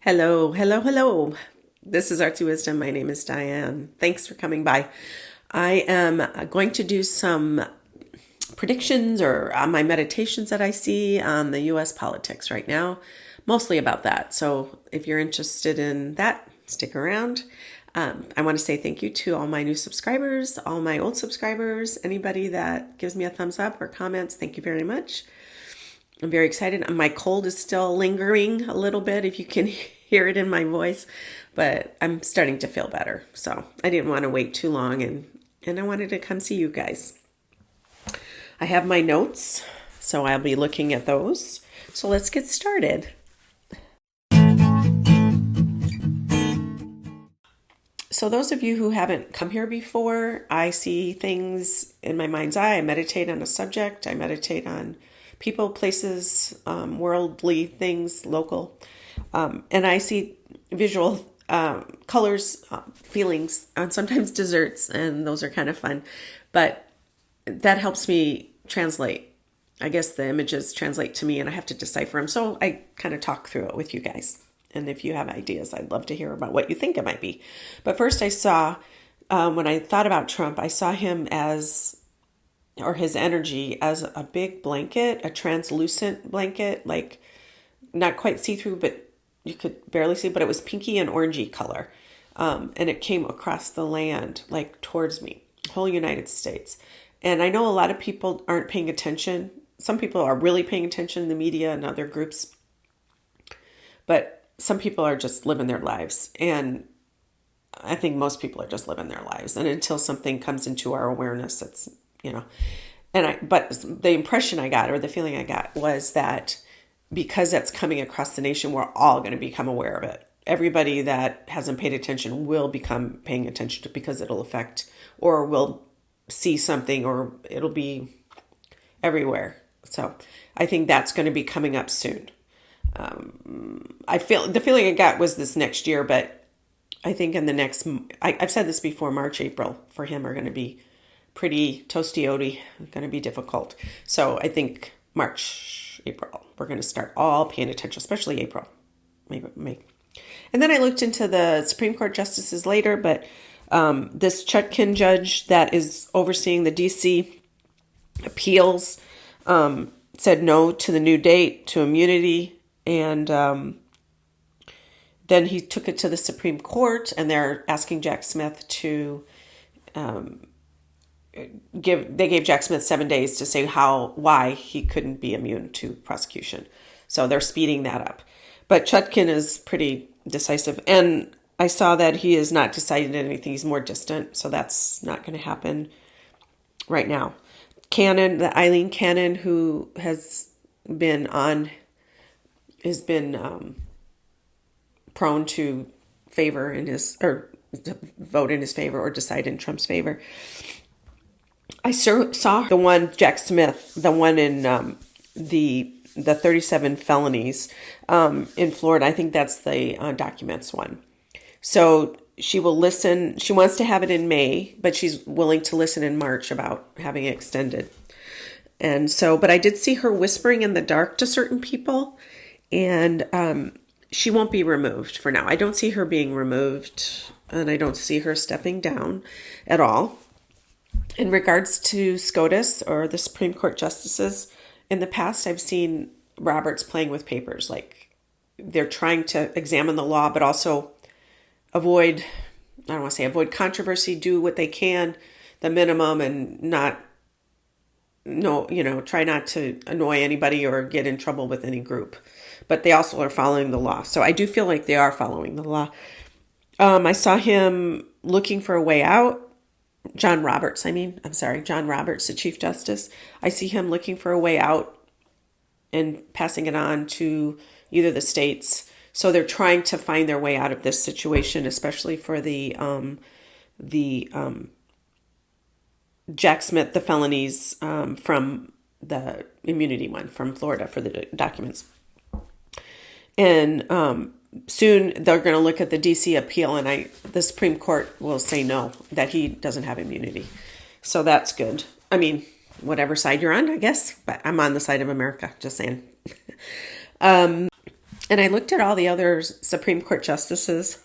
Hello, hello, hello. This is Artsy Wisdom. My name is Diane. Thanks for coming by. I am going to do some predictions or my meditations that I see on the US politics right now, mostly about that. So if you're interested in that, stick around. I want to say thank you to all my new subscribers, all my old subscribers, anybody that gives me a thumbs up or comments. Thank you very much. I'm very excited. My cold is still lingering a little bit, if you can hear it in my voice, but I'm starting to feel better. So I didn't want to wait too long, and I wanted to come see you guys. I have my notes, so I'll be looking at those. So let's get started. So those of you who haven't come here before, I see things in my mind's eye. I meditate on a subject. I meditate on people, places, worldly things, local. And I see visual colors, feelings, and sometimes desserts, and those are kind of fun. But that helps me translate. I guess the images translate to me, and I have to decipher them. So I kind of talk through it with you guys. And if you have ideas, I'd love to hear about what you think it might be. But first I saw, when I thought about Trump, I saw him as, or his energy as a big blanket, a translucent blanket, like not quite see-through, but you could barely see, but it was pinky and orangey color. And it came across the land, like towards me, whole United States. And I know a lot of people aren't paying attention. Some people are really paying attention in the media and other groups, but some people are just living their lives. And I think most people are just living their lives. And until something comes into our awareness, it's, but the impression I got, or the feeling I got, was that because that's coming across the nation, we're all going to become aware of it. Everybody that hasn't paid attention will become paying attention to it, because it'll affect, or will see something, or it'll be everywhere. So I think that's going to be coming up soon. I feel the feeling I got was this next year, but I think in the next, I've said this before, March, April for him are going to be pretty toasty-oaty, going to be difficult. So I think March, April, we're going to start all paying attention, especially April, maybe May. And then I looked into the Supreme Court justices later, but this Chutkan judge that is overseeing the DC appeals said no to the new date, to immunity, and then he took it to the Supreme Court, and they're asking Jack Smith to they gave Jack Smith 7 days to say why he couldn't be immune to prosecution. So they're speeding that up. But Chutkan is pretty decisive. And I saw that he has not decided anything. He's more distant. So that's not going to happen right now. Eileen Cannon, who has been prone to favor in his, or vote in his favor, or decide in Trump's favor. I saw the one, Jack Smith, the one in the 37 felonies in Florida. I think that's the documents one. So she will listen. She wants to have it in May, but she's willing to listen in March about having it extended. And so, but I did see her whispering in the dark to certain people, and she won't be removed for now. I don't see her being removed, and I don't see her stepping down at all. In regards to Scotus, or the Supreme Court justices, in the past I've seen Roberts playing with papers. Like, they're trying to examine the law, but also avoid controversy, do what they can, the minimum, and try not to annoy anybody or get in trouble with any group. But they also are following the law. So I do feel like they are following the law. I saw him looking for a way out. John Roberts, the Chief Justice. I see him looking for a way out and passing it on to either the states. So they're trying to find their way out of this situation, especially for the Jack Smith, the felonies from the immunity one from Florida for the documents. And soon they're going to look at the DC appeal, and the Supreme Court will say no, that he doesn't have immunity. So that's good. I mean, whatever side you're on, I guess, but I'm on the side of America, just saying. And And I looked at all the other Supreme Court justices,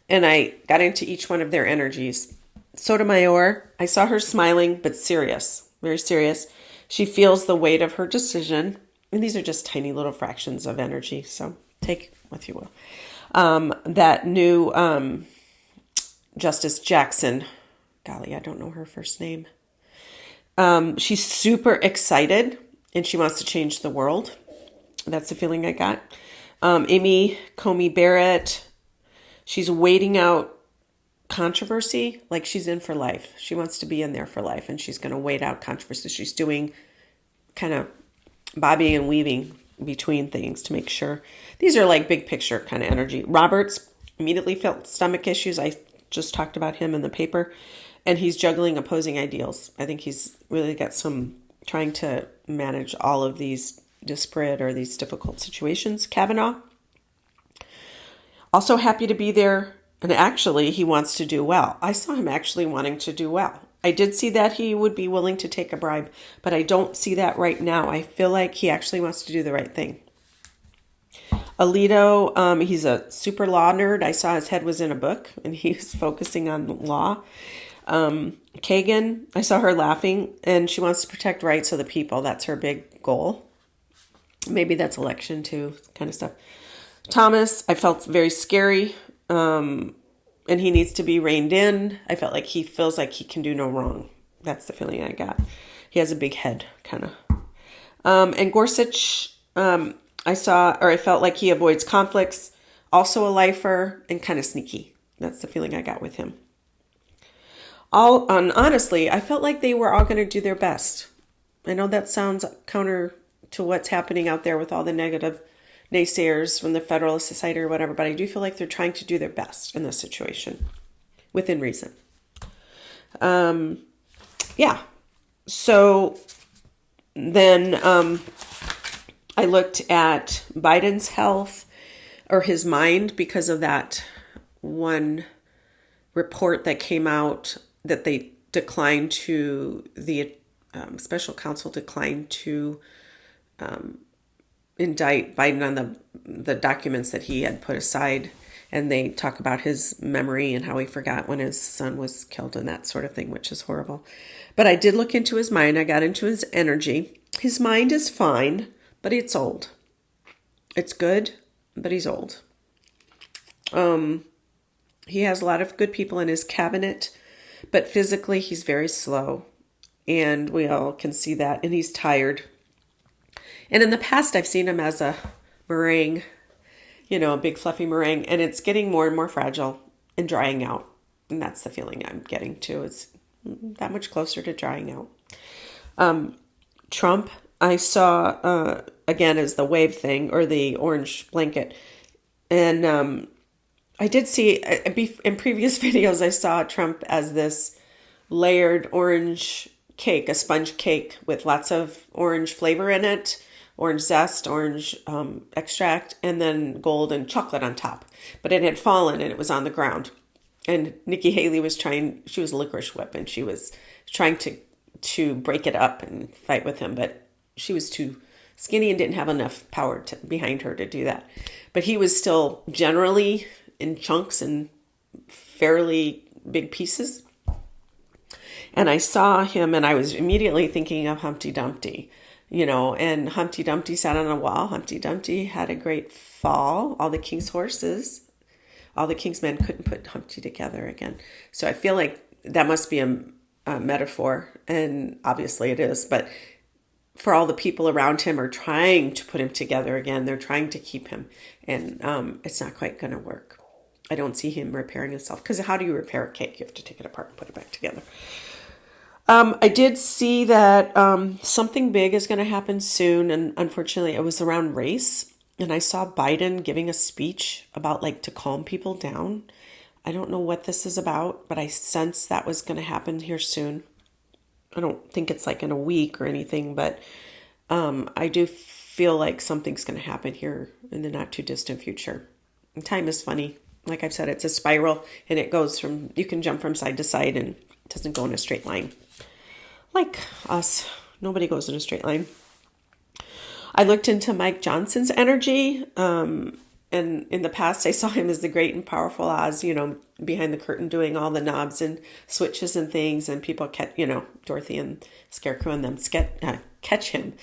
and I got into each one of their energies. Sotomayor, I saw her smiling, but serious, very serious. She feels the weight of her decision. And these are just tiny little fractions of energy, so take what you will. That new Justice Jackson, golly, I don't know her first name. She's super excited, and she wants to change the world. That's the feeling I got. Amy Comey Barrett, she's waiting out controversy, like she's in for life. She wants to be in there for life, and she's going to wait out controversy. She's doing kind of bobbing and weaving between things to make sure. These are like big picture kind of energy. Roberts immediately felt stomach issues. I just talked about him in the paper, and he's juggling opposing ideals. I think he's really got some trying to manage all of these disparate or these difficult situations. Kavanaugh, also happy to be there. And actually, he wants to do well. I saw him actually wanting to do well. I did see that he would be willing to take a bribe, but I don't see that right now. I feel like he actually wants to do the right thing. Alito, he's a super law nerd. I saw his head was in a book, and he was focusing on law. Kagan, I saw her laughing, and she wants to protect rights of the people. That's her big goal. Maybe that's election too, kind of stuff. Thomas, I felt very scary, and he needs to be reined in. I felt like he feels like he can do no wrong. That's the feeling I got. He has a big head, kind of. And Gorsuch, I felt like he avoids conflicts, also a lifer, and kind of sneaky. That's the feeling I got with him. Honestly, I felt like they were all going to do their best. I know that sounds counter to what's happening out there with all the negative naysayers from the Federalist Society or whatever, but I do feel like they're trying to do their best in this situation, within reason. Yeah. So then I looked at Biden's health or his mind because of that one report that came out that they declined to, the special counsel declined to indict Biden on the documents that he had put aside. And they talk about his memory and how he forgot when his son was killed and that sort of thing, which is horrible. But I did look into his mind. I got into his energy. His mind is fine, but it's old. It's good, but he's old. He has a lot of good people in his cabinet, but physically he's very slow. And we all can see that. And he's tired. And in the past, I've seen him as a meringue, a big fluffy meringue, and it's getting more and more fragile and drying out. And that's the feeling I'm getting to. It's that much closer to drying out. Trump, I saw, again, as the wave thing or the orange blanket. And I did see, in previous videos, I saw Trump as this layered orange cake, a sponge cake with lots of orange flavor in it. Orange zest, orange extract, and then gold and chocolate on top. But it had fallen and it was on the ground. And Nikki Haley she was a licorice whip, and she was trying to break it up and fight with him. But she was too skinny and didn't have enough power behind her to do that. But he was still generally in chunks and fairly big pieces. And I saw him, and I was immediately thinking of Humpty Dumpty. And Humpty Dumpty sat on a wall. Humpty Dumpty had a great fall. All the king's horses, all the king's men couldn't put Humpty together again. So I feel like that must be a metaphor, and obviously it is. But for all the people around him are trying to put him together again. They're trying to keep him, and it's not quite going to work. I don't see him repairing himself, because how do you repair a cake? You have to take it apart and put it back together. I did see that something big is going to happen soon, and unfortunately it was around race, and I saw Biden giving a speech about to calm people down. I don't know what this is about, but I sense that was going to happen here soon. I don't think it's in a week or anything, but I do feel like something's going to happen here in the not too distant future. And time is funny. Like I've said, it's a spiral, and it goes you can jump from side to side, and it doesn't go in a straight line. Like us, nobody goes in a straight line. I looked into Mike Johnson's energy. And in the past, I saw him as the great and powerful Oz, behind the curtain doing all the knobs and switches and things, and people catch, Dorothy and Scarecrow and them catch him.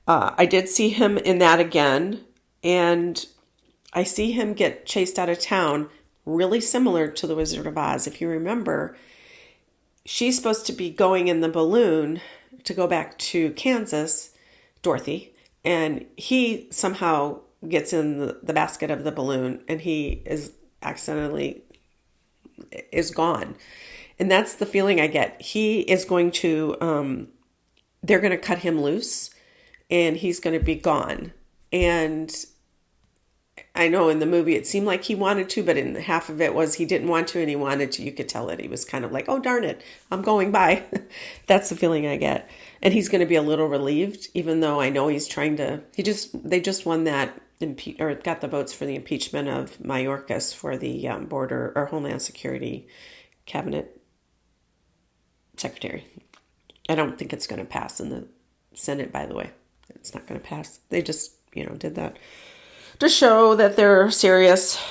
I did see him in that again, and I see him get chased out of town, really similar to the Wizard of Oz. If you remember, she's supposed to be going in the balloon to go back to Kansas, Dorothy, and he somehow gets in the basket of the balloon, and he is accidentally is gone. And that's the feeling I get. He is going to, they're going to cut him loose, and he's going to be gone. And I know in the movie it seemed like he wanted to, but in half of it was he didn't want to and he wanted to. You could tell that he was kind of like, oh, darn it, I'm going by. That's the feeling I get. And he's going to be a little relieved, even though I know he's trying to, they just won that, or got the votes for the impeachment of Mayorkas for the border or Homeland Security cabinet secretary. I don't think it's going to pass in the Senate, by the way. It's not going to pass. They just, did that to show that they're serious.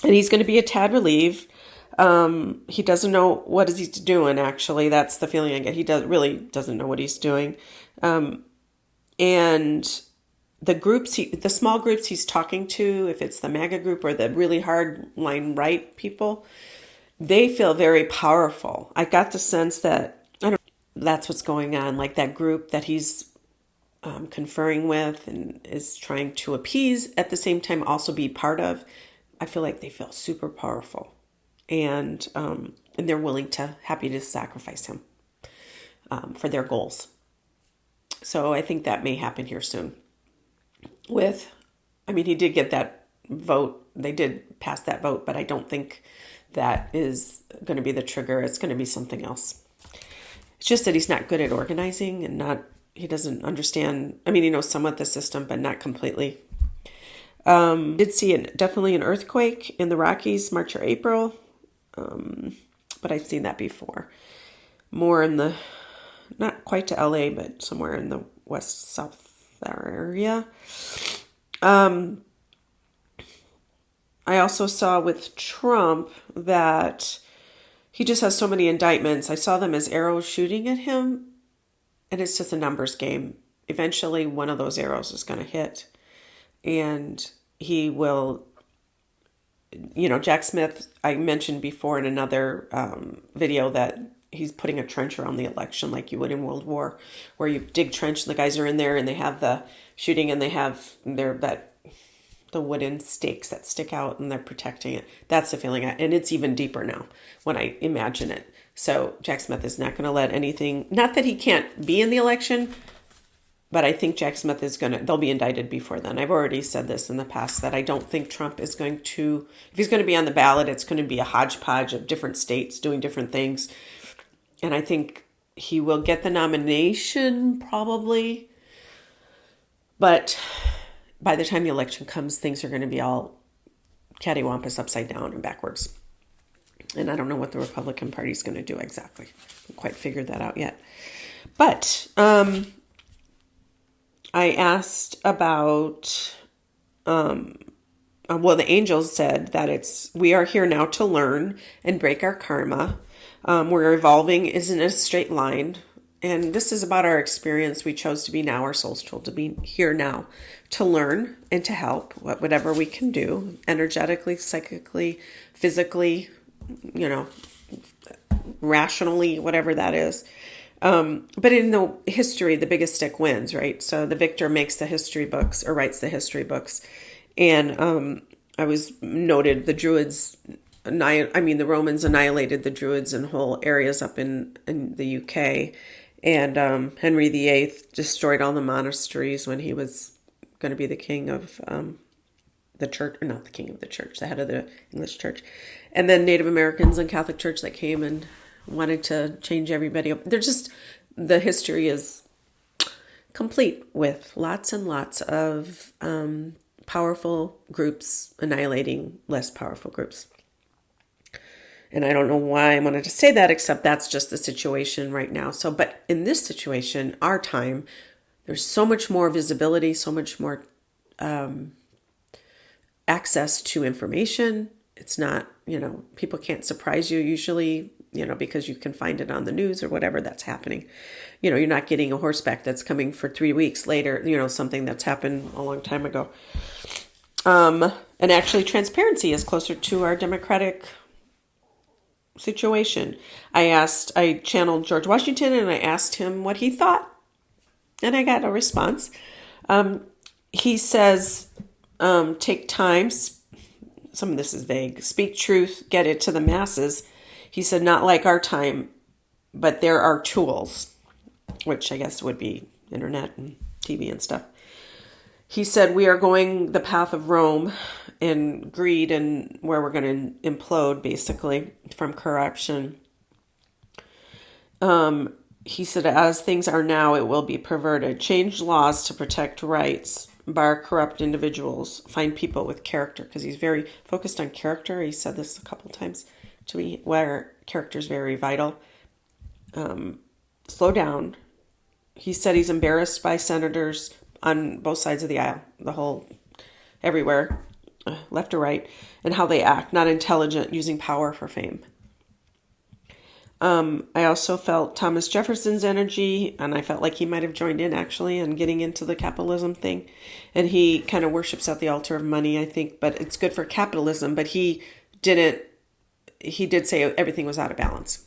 And he's going to be a tad relieved. He doesn't know what he's doing, actually. That's the feeling I get. He really doesn't know what he's doing. And the small groups he's talking to, if it's the MAGA group or the really hard line right people, they feel very powerful. I got the sense that, that's what's going on. Like that group that he's conferring with and is trying to appease, at the same time also be part of, I feel like they feel super powerful, and they're happy to sacrifice him for their goals. So I think that may happen here soon. He did get that vote. They did pass that vote, but I don't think that is going to be the trigger. It's going to be something else. It's just that he's not good at organizing and he doesn't understand. He knows somewhat the system, but not completely. Did see definitely an earthquake in the Rockies, March or April. But I've seen that before. More in not quite to LA, but somewhere in the west, south area. I also saw with Trump that he just has so many indictments. I saw them as arrows shooting at him. And it's just a numbers game. Eventually, one of those arrows is going to hit. And he will, Jack Smith, I mentioned before in another video that he's putting a trench around the election like you would in World War, where you dig trench and the guys are in there and they have the shooting and they have the wooden stakes that stick out and they're protecting it. That's the feeling. And it's even deeper now when I imagine it. So Jack Smith is not going to let anything, not that he can't be in the election, but I think Jack Smith they'll be indicted before then. I've already said this in the past that I don't think Trump is going to, if he's going to be on the ballot, it's going to be a hodgepodge of different states doing different things. And I think he will get the nomination probably, but by the time the election comes, things are going to be all cattywampus, upside down and backwards. And I don't know what the Republican Party is going to do exactly. I haven't quite figured that out yet. But I asked about, the angels said that we are here now to learn and break our karma. We're evolving isn't a straight line. And this is about our experience. We chose to be now. Our soul's told to be here now to learn and to help whatever we can do, energetically, psychically, physically, rationally, whatever that is. But in the history, the biggest stick wins, right? So the victor makes the history books or writes the history books. And I was noted the Druids, the Romans annihilated the Druids in whole areas up in the UK. And Henry VIII destroyed all the monasteries when he was going to be the king of the church, or not the king of the church, the head of the English church. And then Native Americans and Catholic Church that came and wanted to change everybody up. The history is complete with lots and lots of powerful groups annihilating less powerful groups. And I don't know why I wanted to say that, except that's just the situation right now. So, but in this situation, our time, there's so much more visibility, so much more access to information. It's not, people can't surprise you usually, because you can find it on the news or whatever that's happening. You're not getting a horseback that's coming for 3 weeks later, something that's happened a long time ago. And actually transparency is closer to our democratic situation. I channeled George Washington and I asked him what he thought. And I got a response. He says, take time. Some of this is vague. Speak truth, get it to the masses. He said, not like our time, but there are tools, which I guess would be internet and TV and stuff. He said, we are going the path of Rome and greed and where we're going to implode, basically, from corruption. He said, as things are now, it will be perverted. Change laws to protect rights, bar corrupt individuals, find people with character, because he's very focused on character. He said this a couple times to me, where character is very vital. Slow down. He said he's embarrassed by senators on both sides of the aisle, everywhere, left or right, and how they act, not intelligent, using power for fame. I also felt Thomas Jefferson's energy, and I felt like he might have joined in actually and getting into the capitalism thing. And he kind of worships at the altar of money, I think, but it's good for capitalism. But he did say everything was out of balance.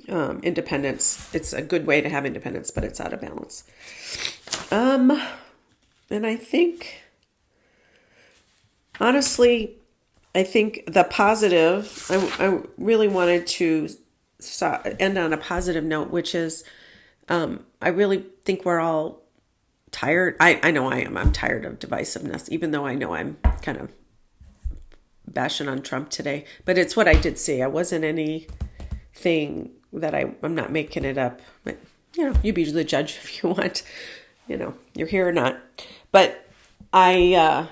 Independence, it's a good way to have independence, but it's out of balance. And I think, honestly, I think the positive, I really wanted to end on a positive note, which is, I really think we're all tired. I know I am. I'm tired of divisiveness, even though I know I'm kind of bashing on Trump today. But it's what I did see. I wasn't anything that I'm not making it up. But, you be the judge if you want. You're here or not. But I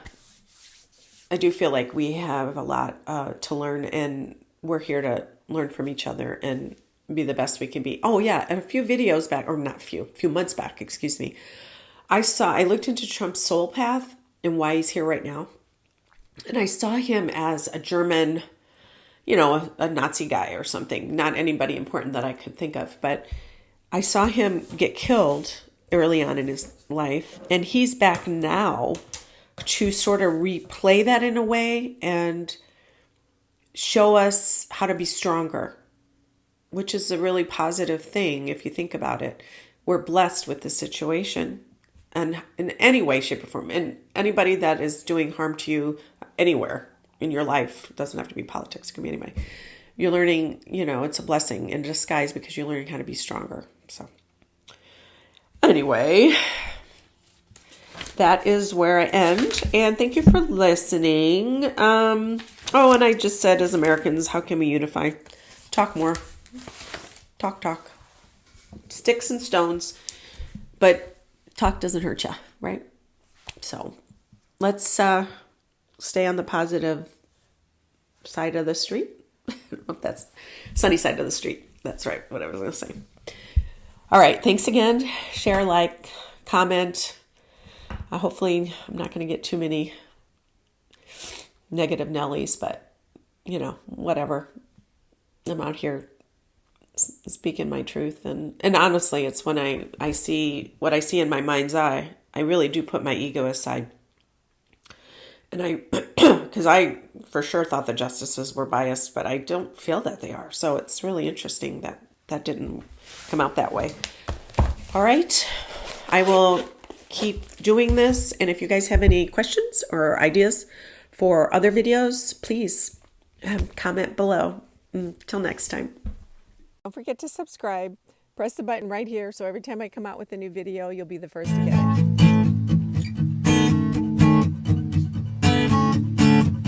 do feel like we have a lot to learn, and we're here to learn from each other and be the best we can be. Oh yeah, and a few videos back, or not few months back, excuse me, I looked into Trump's soul path and why he's here right now. And I saw him as a German, a Nazi guy or something, not anybody important that I could think of, but I saw him get killed early on in his life, and he's back now to sort of replay that in a way and show us how to be stronger, which is a really positive thing if you think about it. We're blessed with the situation, and in any way, shape, or form, and anybody that is doing harm to you anywhere in your life, it doesn't have to be politics, it can be anybody. You're learning, it's a blessing in disguise because you're learning how to be stronger. So anyway, that is where I end, and thank you for listening. And I just said, as Americans, how can we unify? Talk more. Talk. Sticks and stones, but talk doesn't hurt you, right? So let's stay on the positive side of the street. I don't know if that's sunny side of the street. That's right, what I was going to say. All right, thanks again. Share, like, comment. Hopefully I'm not going to get too many negative Nellies, but, whatever. I'm out here speaking my truth. And honestly, it's when I see what I see in my mind's eye, I really do put my ego aside. And because I for sure thought the justices were biased, but I don't feel that they are. So it's really interesting that didn't come out that way. All right. I will keep doing this. And if you guys have any questions or ideas for other videos, please comment below. Until next time. Don't forget to subscribe. Press the button right here so every time I come out with a new video, you'll be the first to get it.